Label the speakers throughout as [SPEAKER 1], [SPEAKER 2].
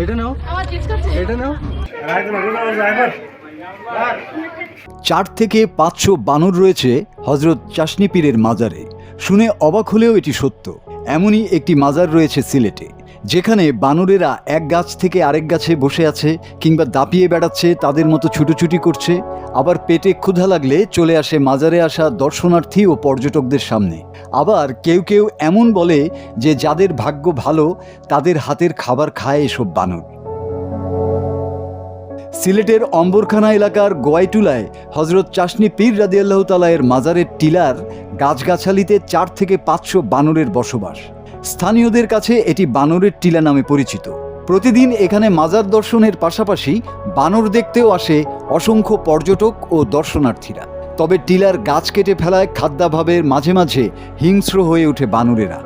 [SPEAKER 1] এটা নাও, এটা নাও।
[SPEAKER 2] 4 থেকে 500 বানর রয়েছে হজরত চাশনি পীরের মাজারে। শুনে অবাক হলেও এটি সত্য। এমনই একটি মাজার রয়েছে সিলেটে, যেখানে বানরেরা এক গাছ থেকে আরেক গাছে বসে আছে কিংবা দাপিয়ে বেড়াচ্ছে, তাদের মতো ছুটোছুটি করছে। আবার পেটে ক্ষুধা লাগলে চলে আসে মাজারে আসা দর্শনার্থী ও পর্যটকদের সামনে। আবার কেউ কেউ এমন বলে যে যাদের ভাগ্য ভালো তাদের হাতের খাবার খায় এসব বানর। সিলেটের অম্বরখানা এলাকার গোয়াইটুলায় হজরত চাশনি পীর রাদিয়াল্লাহু তাআলা এর মাজারের টিলার গাছগাছালিতে 4 থেকে 500 বানরের বসবাস। স্থানীয়দের কাছে এটি বানরের টিলা নামে পরিচিত। প্রতিদিন এখানে মাজার দর্শনের পাশাপাশি বানর দেখতেও আসে অসংখ্য পর্যটক ও দর্শনার্থীরা। তবে টিলার গাছ কেটে ফেলায় খাদ্যাভাবের মাঝে মাঝে হিংস্র হয়ে ওঠে বানরেরা,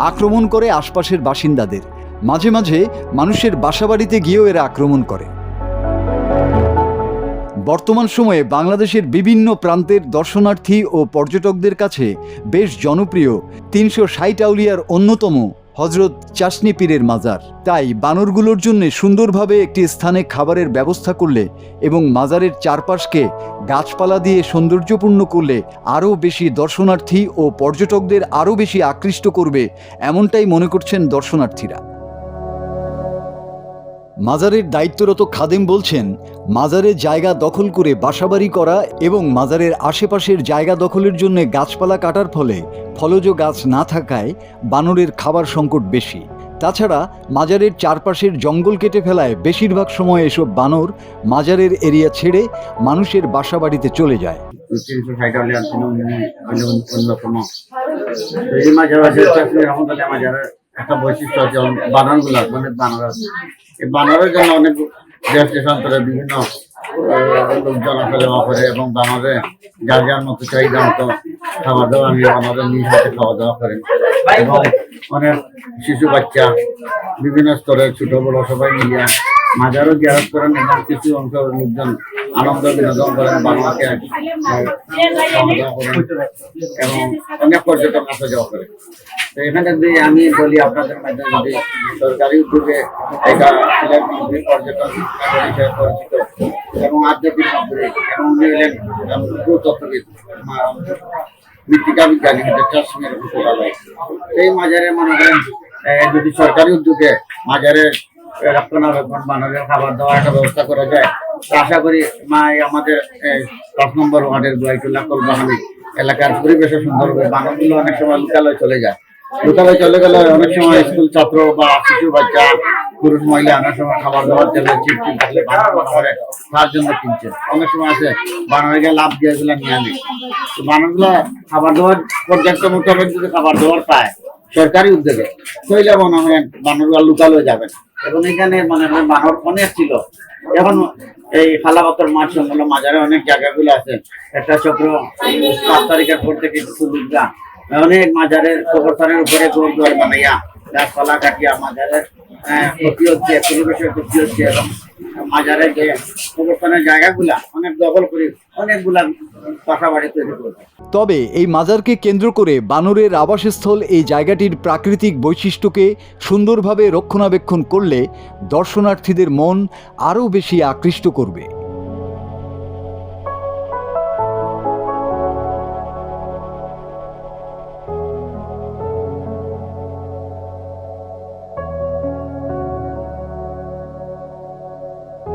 [SPEAKER 2] আক্রমণ করে আশপাশের বাসিন্দাদের। মাঝে মাঝে মানুষের বাসাবাড়িতে গিয়েও এরা আক্রমণ করে। বর্তমান সময়ে বাংলাদেশের বিভিন্ন প্রান্তের দর্শনার্থী ও পর্যটকদের কাছে বেশ জনপ্রিয় 360 আউলিয়ার অন্যতম হজরত চাশনি পীরের মাজার। তাই বানরগুলোর জন্য সুন্দরভাবে একটি স্থানে খাবারের ব্যবস্থা করলে এবং মাজারের চারপাশকে গাছপালা দিয়ে সৌন্দর্যপূর্ণ করলে আরও বেশি দর্শনার্থী ও পর্যটকদের আরও বেশি আকৃষ্ট করবে, এমনটাই মনে করছেন দর্শনার্থীরা। মাজারের দায়িত্বরত খাদেম বলছেন, মাজারের জায়গা দখল করে বাসাবাড়ি করা এবং মাজারের আশেপাশের জায়গা দখলের জন্য গাছপালা কাটার ফলে ফলজ গাছ না থাকায় বানরের খাবার সংকট বেশি। তাছাড়া মাজারের চারপাশের জঙ্গল কেটে ফেলায় বেশিরভাগ সময় এসব বানর মাজারের এরিয়া ছেড়ে মানুষের বাসাবাড়িতে চলে যায়।
[SPEAKER 3] একটা বৈশিষ্ট্য আছে বানরগুলা, মানে বানর আছে। এই বানরের জন্য অনেক দেশ দেশান্তরে বিভিন্ন লোকজন আসা যাওয়া করে এবং বানরে যার যার মতো চাহিদা মতো খাওয়া দাওয়া নিয়ে বানরের নিজ হাতে খাওয়া দাওয়া করেন এবং অনেক শিশু বাচ্চা বিভিন্ন স্তরে ছোট বড় সবাই মিলিয়ে মাজারও জিয়ারত করেন এবং কিছু অংশ লোকজন আনন্দ বিনোদন করেন, বানরকে খাওয়া দাওয়া করেন এবং অনেক পর্যটক আসা যাওয়া করে। তো এখানে যদি আমি বলি আপনাদের মাধ্যমে যদি সরকারি উদ্যোগে এটা পর্যটন হিসেবে পরিচিত এবং আধ্যাত্মিক এবং উনি হলেন ভূতত্ত্ববিদ, মৃত্তিকা বিজ্ঞানী চাষমির বিশ্ববিদ্যালয়। এই মাজারে মনে করেন যদি সরকারি উদ্যোগে মাজারের রক্ষণাবেক্ষণ বানরের খাবার দাবার একটা ব্যবস্থা করা যায়, তো আশা করি আমাদের 5 নম্বর ওয়ার্ডের গোয়াইটুলা কলবাহানি এলাকার পরিবেশে সুন্দর হবে। বানরগুলো অনেক সময় লোকালয় চলে যায়, লোকালয় চলে গেলে অনেক সময় স্কুল ছাত্র বা শিশু বাচ্চা পুরুষ মহিলা অনেক সময় খাবার দাবার চলে চিপচিপ থাকলে বানর মনে করে তার জন্য কিনছে। অনেক সময় আছে বানরকে লাভ দিয়ে এগুলো নিয়ে আনে। তো বানরগুলা খাবার দাবার পর্যাপ্ত মোতাবেক যদি খাবার দাবার পায় সরকারি উদ্যোগে, তাহলে মনে হয় বানরগুলা লোকালয় যাবে না। এবং এখানে মনে হয় বানর অনেক ছিল। এখন এই খালাবাতর মাঠ সংলগ্ন মাজারে অনেক জায়গাগুলো আছে, একটা চক্র 5 তারিখের পর থেকে সুবিধা অনেক মাজারের কবরস্থানের উপরে গোল দোয়ার বানাইয়া গাছপালা কাটিয়া মাজারের ক্ষতি হচ্ছে, পরিবেশের ক্ষতি হচ্ছে এবং মাজারের যে কবরস্থানের জায়গাগুলা অনেক দখল করে অনেকগুলা বাসা বাড়ি তৈরি করছে।
[SPEAKER 2] তবে এই মাজারকে কেন্দ্র করে বানরের আবাসস্থল এই জায়গাটির প্রাকৃতিক বৈশিষ্ট্যকে সুন্দরভাবে রক্ষণাবেক্ষণ করলে দর্শনার্থীদের মন আরও বেশি আকৃষ্ট করবে।